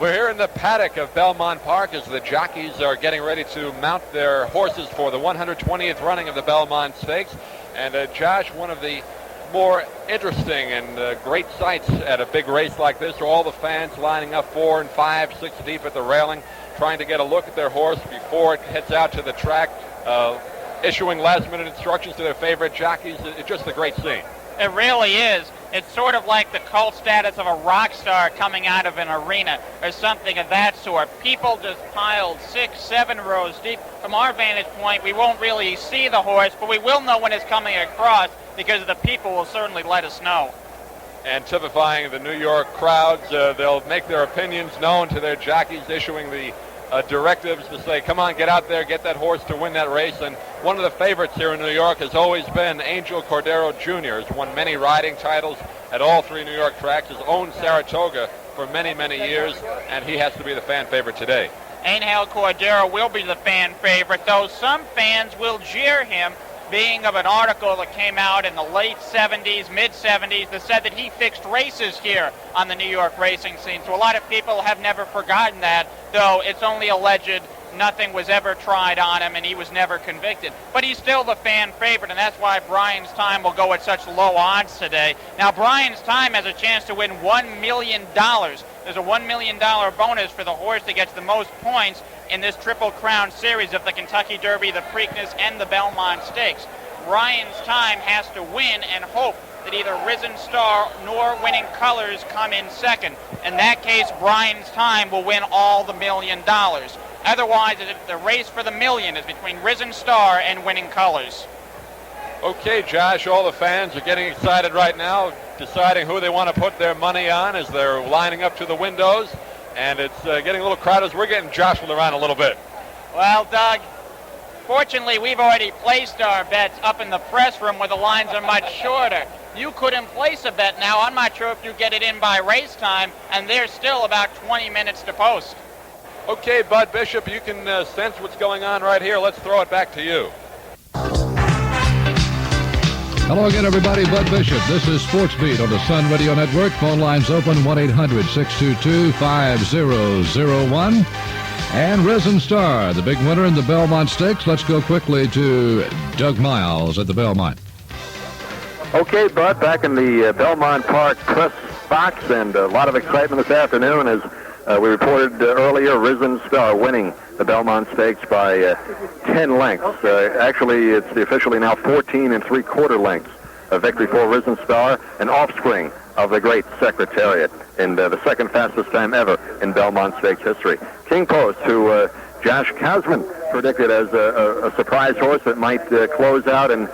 We're here in the paddock of Belmont Park as the jockeys are getting ready to mount their horses for the 120th running of the Belmont Stakes. And Josh, one of the more interesting and great sights at a big race like this are all the fans lining up 4 and 5, 6 deep at the railing, trying to get a look at their horse before it heads out to the track, issuing last-minute instructions to their favorite jockeys. It's just a great scene. It really is. It's sort of like the cult status of a rock star coming out of an arena or something of that sort. People just piled 6, 7 rows deep. From our vantage point, we won't really see the horse, but we will know when it's coming across because the people will certainly let us know. And typifying the New York crowds, they'll make their opinions known to their jockeys, issuing the directives to say, come on, get out there, get that horse to win that race. And one of the favorites here in New York has always been Angel Cordero Jr. He's won many riding titles at all 3 New York tracks, has owned Saratoga for many, many years, and he has to be the fan favorite today. Angel Cordero will be the fan favorite, though some fans will jeer him, being of an article that came out in the late 70s, mid-70s, that said that he fixed races here on the New York racing scene. So a lot of people have never forgotten that, though it's only alleged. Nothing was ever tried on him, and he was never convicted. But he's still the fan favorite, and that's why Brian's Time will go at such low odds today. Now, Brian's Time has a chance to win $1 million. There's a $1 million bonus for the horse that gets the most points in this Triple Crown series of the Kentucky Derby, the Preakness, and the Belmont Stakes. Brian's Time has to win and hope that either Risen Star nor Winning Colors come in second. In that case, Brian's Time will win all the $1 million. Otherwise, the race for the million is between Risen Star and Winning Colors. Okay, Josh, all the fans are getting excited right now, deciding who they want to put their money on as they're lining up to the windows. And it's getting a little crowded as we're getting jostled around a little bit. Well, Doug, fortunately, we've already placed our bets up in the press room where the lines are much shorter. You couldn't place a bet now. I'm not sure if you get it in by race time, and there's still about 20 minutes to post. Okay, Bud Bishop, you can sense what's going on right here. Let's throw it back to you. Hello again, everybody. Bud Bishop. This is Sports Beat on the Sun Radio Network. Phone lines open 1-800-622-5001. And Risen Star, the big winner in the Belmont Stakes. Let's go quickly to Doug Miles at the Belmont. Okay, Bud, back in the Belmont Park press box, and a lot of excitement this afternoon as we reported earlier, Risen Star winning the Belmont Stakes by 10 lengths. Actually, it's officially now 14 3/4 lengths. A victory for Risen Star, an offspring of the great Secretariat, and the second fastest time ever in Belmont Stakes history. King Post, who Josh Kosman predicted as a surprise horse that might close out and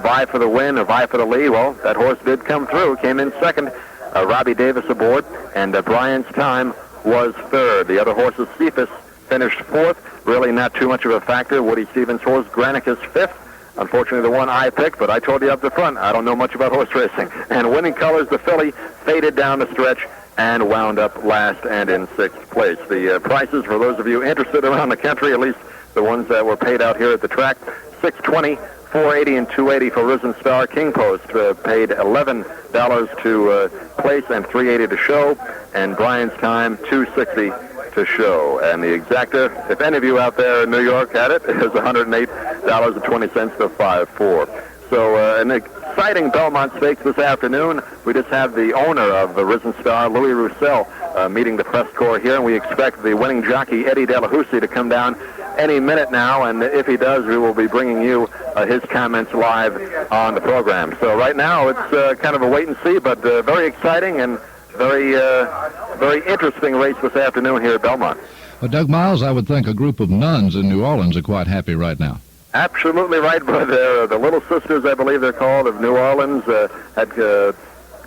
vie for the win or vie for the lead. Well, that horse did come through, came in second. Robbie Davis aboard, and Brian's Time was third. The other horses, Cephas, finished fourth. Really not too much of a factor. Woody Stevens' horse, Granicus, fifth. Unfortunately, the one I picked, but I told you up the front, I don't know much about horse racing. And Winning Colors, the filly, faded down the stretch and wound up last and in sixth place. The prices, for those of you interested around the country, at least the ones that were paid out here at the track, $620, $480, and $280 for Risen Star. King Post paid $11 to place and $380 to show, and Brian's Time $260 to show. And the exacta, if any of you out there in New York had it, is $108.20 to 5-4. So an exciting Belmont Stakes this afternoon. We just have the owner of the Risen Star, Louis Roussel, meeting the press corps here, and we expect the winning jockey, Eddie Delahousie, to come down any minute now, and if he does, we will be bringing you his comments live on the program. So right now, it's kind of a wait and see, but very exciting and very interesting race this afternoon here at Belmont. Well, Doug Miles, I would think a group of nuns in New Orleans are quite happy right now. Absolutely right, but the Little Sisters, I believe they're called, of New Orleans, had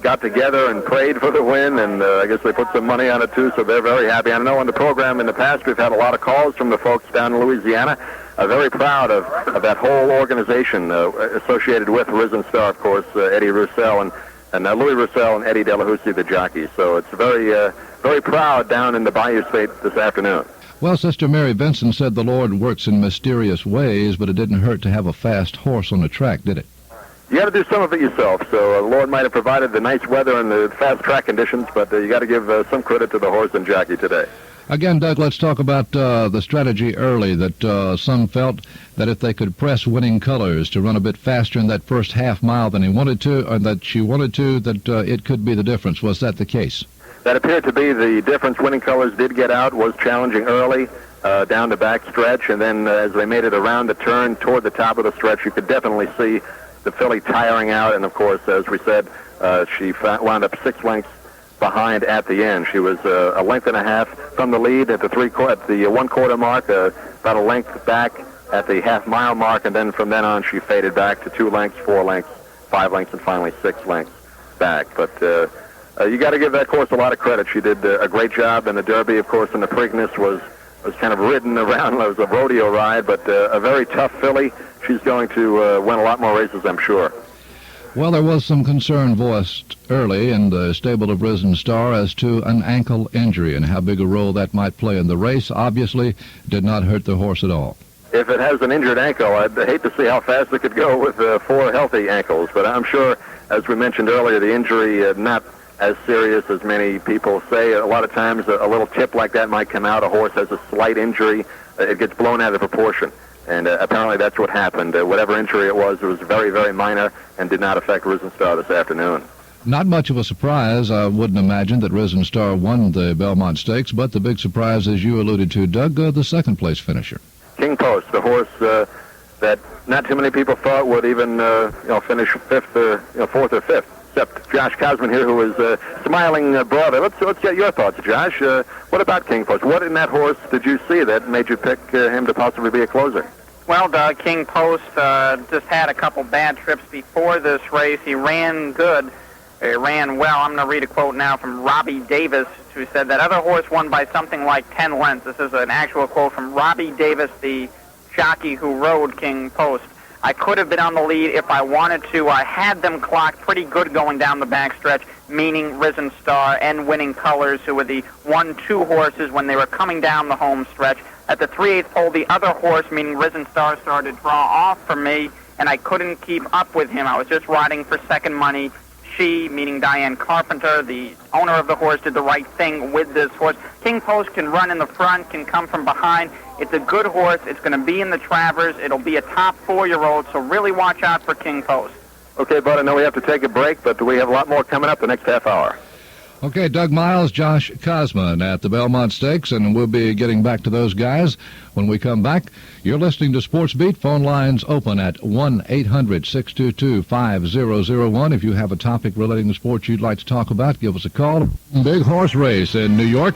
got together and prayed for the win, and I guess they put some money on it too, so they're very happy. I know on the program in the past we've had a lot of calls from the folks down in Louisiana. Very proud of that whole organization associated with Risen Star, of course, Eddie Roussel and Louis Roussel and Eddie Delahousie, the jockey. So it's very proud down in the Bayou State this afternoon. Well, Sister Mary Vincent said the Lord works in mysterious ways, but it didn't hurt to have a fast horse on the track, did it? You got to do some of it yourself. So the Lord might have provided the nice weather and the fast track conditions, but you got to give some credit to the horse and jockey today. Again, Doug, let's talk about the strategy early that some felt that if they could press Winning Colors to run a bit faster in that first half mile than he wanted to, or that she wanted to, that it could be the difference. Was that the case? That appeared to be the difference. Winning Colors did get out, was challenging early down the back stretch, and then as they made it around the turn toward the top of the stretch, you could definitely see the filly tiring out, and of course, as we said, she wound up 6 lengths behind at the end. She was a length and a half from the lead at the 1/4 mark, about a length back at the half-mile mark, and then from then on she faded back to 2 lengths, 4 lengths, 5 lengths, and finally 6 lengths back. But you got to give that horse a lot of credit. She did a great job in the Derby, of course, and the Preakness was kind of ridden around. It was a rodeo ride, but a very tough filly. She's going to win a lot more races, I'm sure. Well, there was some concern voiced early in the stable of Risen Star as to an ankle injury and how big a role that might play in the race. Obviously, did not hurt the horse at all. If it has an injured ankle, I'd hate to see how fast it could go with 4 healthy ankles. But I'm sure, as we mentioned earlier, the injury not as serious as many people say. A lot of times a little tip like that might come out. A horse has a slight injury. It gets blown out of proportion. And apparently that's what happened. Whatever injury it was very, very minor and did not affect Risen Star this afternoon. Not much of a surprise. I wouldn't imagine that Risen Star won the Belmont Stakes, but the big surprise, as you alluded to, Doug, the second-place finisher. King Post, the horse that not too many people thought would even finish 5th or 4th or 5th, except Josh Cosman here, who is smiling broadly. Let's get your thoughts, Josh. What about King Post? What in that horse did you see that made you pick him to possibly be a closer? Well, Doug, King Post just had a couple bad trips before this race. He ran good. He ran well. I'm going to read a quote now from Robbie Davis, who said that other horse won by something like 10 lengths. This is an actual quote from Robbie Davis, the jockey who rode King Post. I could have been on the lead if I wanted to. I had them clocked pretty good going down the backstretch, meaning Risen Star and Winning Colors, who were the 1-2 horses when they were coming down the home stretch. At the 3/8 pole, the other horse, meaning Risen Star, started to draw off from me, and I couldn't keep up with him. I was just riding for second money. She, meaning Diane Carpenter, the owner of the horse, did the right thing with this horse. King Post can run in the front, can come from behind. It's a good horse. It's going to be in the Travers. It'll be a top 4-year-old, so really watch out for King Post. Okay, Bud, I know we have to take a break, but we have a lot more coming up the next half hour. Okay, Doug Miles, Josh Cosman at the Belmont Stakes, and we'll be getting back to those guys when we come back. You're listening to Sports Beat. Phone lines open at 1-800-622-5001. If you have a topic relating to sports you'd like to talk about, give us a call. Big horse race in New York.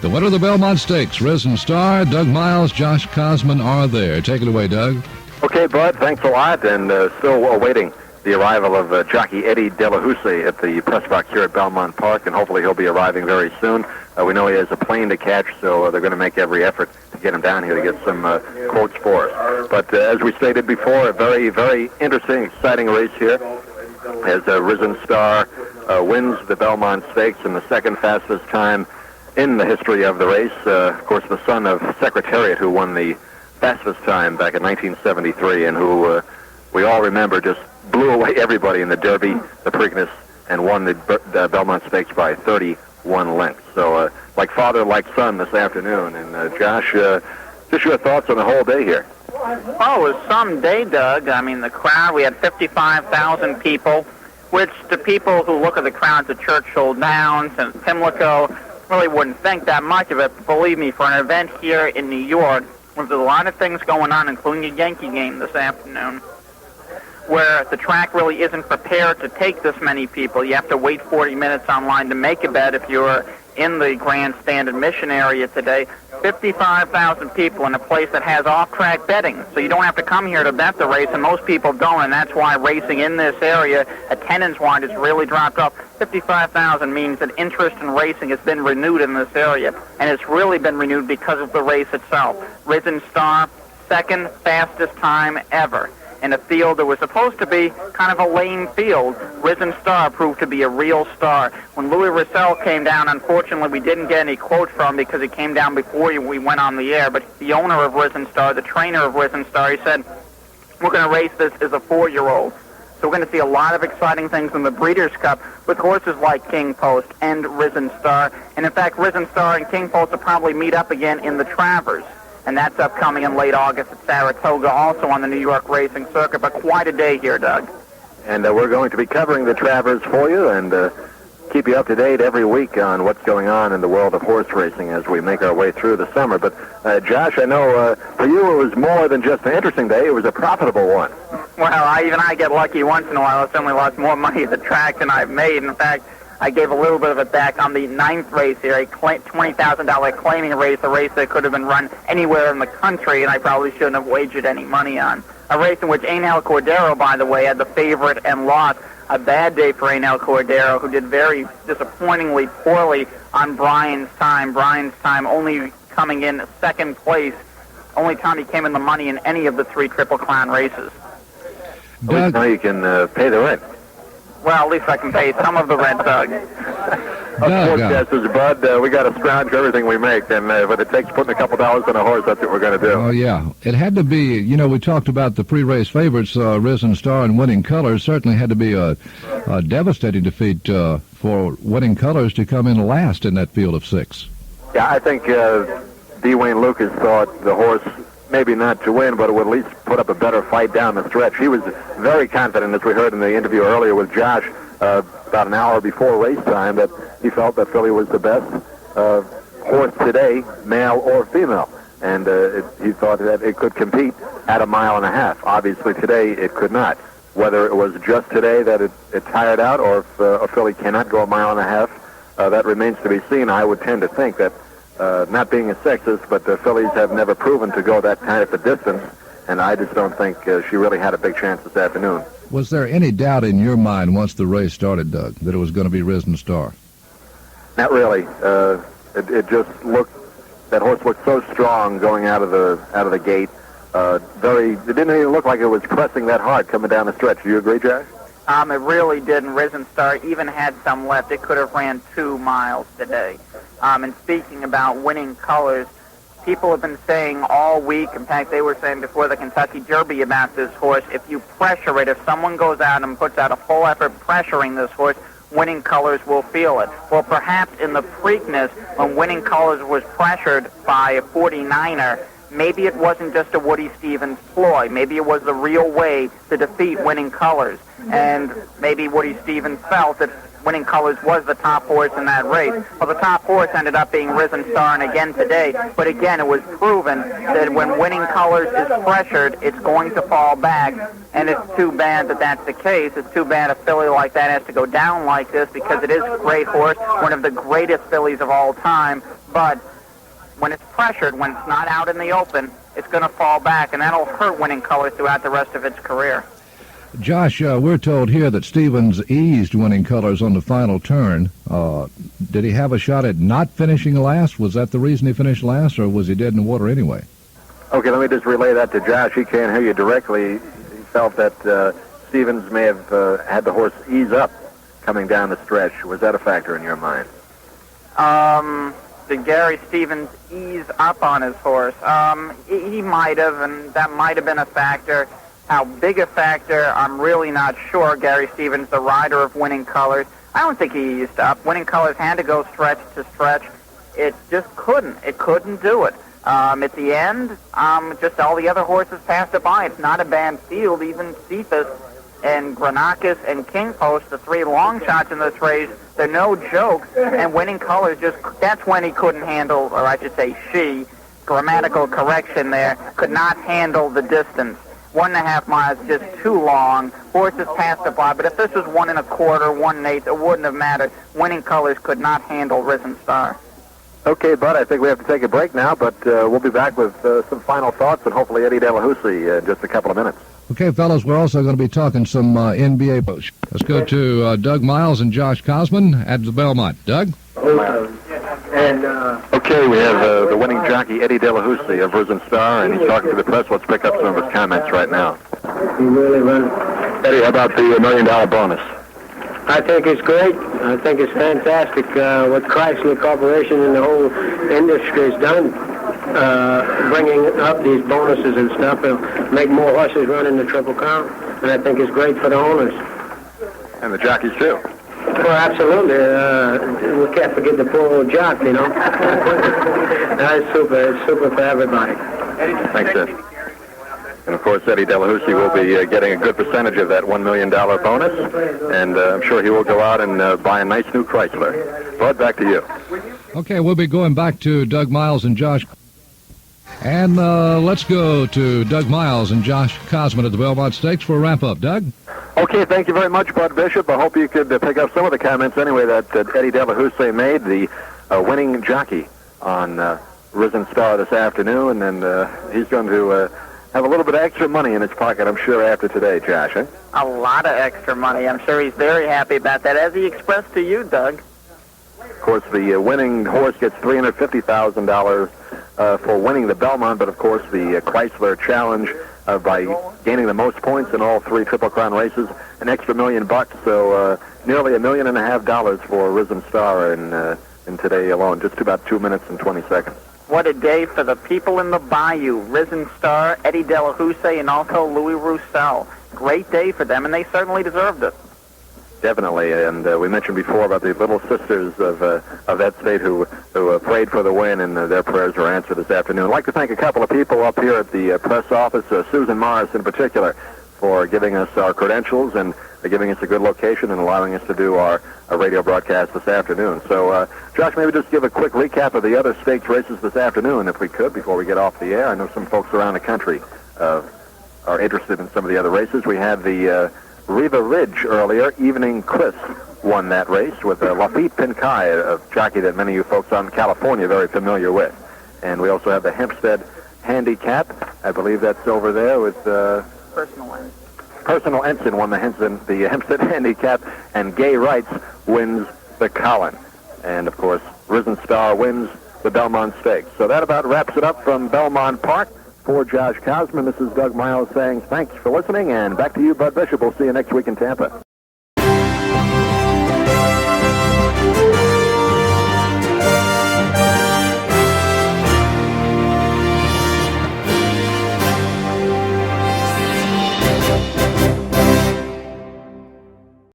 The winner of the Belmont Stakes, Risen Star, Doug Miles, Josh Cosman are there. Take it away, Doug. Okay, Bud, thanks a lot, and still awaiting the arrival of jockey Eddie Delahousse at the press box here at Belmont Park, and hopefully he'll be arriving very soon. We know he has a plane to catch, so they're going to make every effort to get him down here to get some quotes for us. But as we stated before, a very, very interesting, exciting race here as Risen Star wins the Belmont Stakes in the second fastest time in the history of the race. Of course, the son of Secretariat, who won the fastest time back in 1973, and who we all remember just blew away everybody in the Derby, the Preakness, and won the Belmont Stakes by 31 lengths. So, like father, like son this afternoon. And Josh, just your thoughts on the whole day here. Oh, it was some day, Doug. I mean, the crowd, we had 55,000 people, which the people who look at the crowds at Churchill Downs and Pimlico really wouldn't think that much of it. But believe me, for an event here in New York, there's a lot of things going on, including a Yankee game this afternoon, where the track really isn't prepared to take this many people. You have to wait 40 minutes online to make a bet if you're in the grandstand admission area today. 55,000 people in a place that has off-track betting. So you don't have to come here to bet the race, and most people don't, and that's why racing in this area, attendance-wise, has really dropped off. 55,000 means that interest in racing has been renewed in this area, and it's really been renewed because of the race itself. Risen Star, second fastest time ever. In a field that was supposed to be kind of a lame field, Risen Star proved to be a real star. When Louis Russell came down, unfortunately, we didn't get any quote from him because he came down before we went on the air, but the owner of Risen Star, the trainer of Risen Star, he said, we're going to race this as a 4-year-old. So we're going to see a lot of exciting things in the Breeders' Cup with horses like King Post and Risen Star. And in fact, Risen Star and King Post will probably meet up again in the Travers. And that's upcoming in late August at Saratoga, also on the New York racing circuit. But quite a day here, Doug. And we're going to be covering the Travers for you and keep you up to date every week on what's going on in the world of horse racing as we make our way through the summer. But, Josh, I know for you it was more than just an interesting day. It was a profitable one. Well, I get lucky once in a while. I certainly lost more money at the track than I've made. In fact, I gave a little bit of it back on the 9th race here, a $20,000 claiming race, a race that could have been run anywhere in the country, and I probably shouldn't have wagered any money on. A race in which Ainel Cordero, by the way, had the favorite and lost. A bad day for Ainel Cordero, who did very disappointingly poorly on Brian's time. Brian's time only coming in second place, only time he came in the money in any of the 3 Triple Crown races. At least now you can pay the rent. Well, at least I can pay some of the rent, Doug. Sportscasters, Bud, we got to scrounge everything we make, and if it takes putting a couple dollars on a horse, that's what we're going to do. Oh, yeah. It had to be, we talked about the pre-race favorites, Risen Star and Winning Colors. Certainly had to be a devastating defeat for Winning Colors to come in last in that field of 6. Yeah, I think D. Wayne Lucas thought the horse maybe not to win, but it would at least put up a better fight down the stretch. He was very confident, as we heard in the interview earlier with Josh, about an hour before race time, that he felt that filly was the best horse today, male or female. And he thought that it could compete at 1.5 miles. Obviously today it could not. Whether it was just today that it tired out, or if a filly cannot go 1.5 miles, that remains to be seen. I would tend to think that not being a sexist, but the fillies have never proven to go that kind of a distance, and I just don't think she really had a big chance this afternoon. Was there any doubt in your mind once the race started, Doug, that it was going to be Risen Star? Not really. It just looked, that horse looked so strong going out of the gate. It didn't even look like it was pressing that hard coming down the stretch. Do you agree, Jack? It really didn't. Risen Star even had some left. It could have ran 2 miles today. And speaking about Winning Colors, people have been saying all week, in fact, they were saying before the Kentucky Derby about this horse, if you pressure it, if someone goes out and puts out a full effort pressuring this horse, Winning Colors will feel it. Well, perhaps in the Preakness, when Winning Colors was pressured by a 49er, maybe it wasn't just a Woody Stevens ploy. Maybe it was the real way to defeat Winning Colors. And maybe Woody Stevens felt that Winning Colors was the top horse in that race. Well, the top horse ended up being Risen Star, and again today. But again, it was proven that when Winning Colors is pressured, it's going to fall back. And it's too bad that that's the case. It's too bad a filly like that has to go down like this, because it is a great horse, one of the greatest fillies of all time. But when it's pressured, when it's not out in the open, it's going to fall back, and that'll hurt Winning Colors throughout the rest of its career. Josh, we're told here that Stevens eased Winning Colors on the final turn. Did he have a shot at not finishing last? Was that the reason he finished last, or was he dead in the water anyway? Okay, let me just relay that to Josh. He can't hear you directly. He felt that Stevens may have had the horse ease up coming down the stretch. Was that a factor in your mind? Did Gary Stevens ease up on his horse? He might have, and that might have been a factor. How big a factor, I'm really not sure. Gary Stevens, the rider of Winning Colors, I don't think he eased up. Winning Colors had to go stretch to stretch. It just couldn't. It couldn't do it. At the end, just all the other horses passed it by. It's not a bad field. Even Cephas and Granacus and King Post, the 3 long shots in this race, they're no joke. And Winning Colors, that's when he couldn't handle, or I should say she, grammatical correction there, could not handle the distance. 1.5 miles, just too long. Horses passed it by, but if this was 1 1/4, 1 1/8, it wouldn't have mattered. Winning Colors could not handle Risen Star. Okay, Bud, I think we have to take a break now, but we'll be back with some final thoughts and hopefully Eddie Delahousie in just a couple of minutes. Okay, fellas, we're also going to be talking some NBA. Let's go to Doug Miles and Josh Cosman at the Belmont. Doug? Okay, we have the winning jockey, Eddie Delahousie of Risen Star, and he's talking to the press. Let's pick up some of his comments right now. He really run. Eddie, how about the $1 million bonus? I think it's great. I think it's fantastic what Chrysler Corporation and the whole industry has done, bringing up these bonuses and stuff. It'll make more horses run in the Triple Crown. and I think it's great for the owners. And the jockeys, too. Well, absolutely. We can't forget the poor old jock, you know. That's super. It's super for everybody. Thanks, Ed. And, of course, Eddie Delahousie will be getting a good percentage of that $1 million bonus, and I'm sure he will go out and buy a nice new Chrysler. Bud, back to you. Okay, we'll be going back to Doug Miles and Josh. And let's go to Doug Miles and Josh Cosman at the Belmont Stakes for a wrap-up. Doug? Okay, thank you very much, Bud Bishop. I hope you could pick up some of the comments anyway that Eddie Delahousie made, the winning jockey on Risen Star this afternoon, and he's going to have a little bit of extra money in his pocket, I'm sure, after today, Josh. Eh? A lot of extra money. I'm sure he's very happy about that, as he expressed to you, Doug. Of course, the winning horse gets $350,000 for winning the Belmont, but of course the Chrysler Challenge by gaining the most points in all 3 Triple Crown races, an extra $1 million, so nearly $1.5 million for Risen Star in today alone, just about 2 minutes and 20 seconds. What a day for the people in the Bayou. Risen Star, Eddie Delahousie, and also Louis Roussel. Great day for them, and they certainly deserved it. Definitely, and we mentioned before about the little sisters of that state who prayed for the win, and their prayers were answered this afternoon. I'd like to thank a couple of people up here at the press office, Susan Morris in particular, for giving us our credentials and giving us a good location and allowing us to do our radio broadcast this afternoon. So, Josh, maybe just give a quick recap of the other stakes races this afternoon, if we could, before we get off the air. I know some folks around the country are interested in some of the other races. We had the Riva Ridge earlier. Evening Chris won that race with Lafitte Pinkai, a jockey that many of you folks out in California are very familiar with. And we also have the Hempstead Handicap. I believe that's over there with Personal Ensign won the Hempstead Handicap, and Gay Rights wins the Collin. And, of course, Risen Star wins the Belmont Stakes. So that about wraps it up from Belmont Park. For Josh Cosman, this is Doug Miles saying thanks for listening, and back to you, Bud Bishop. We'll see you next week in Tampa.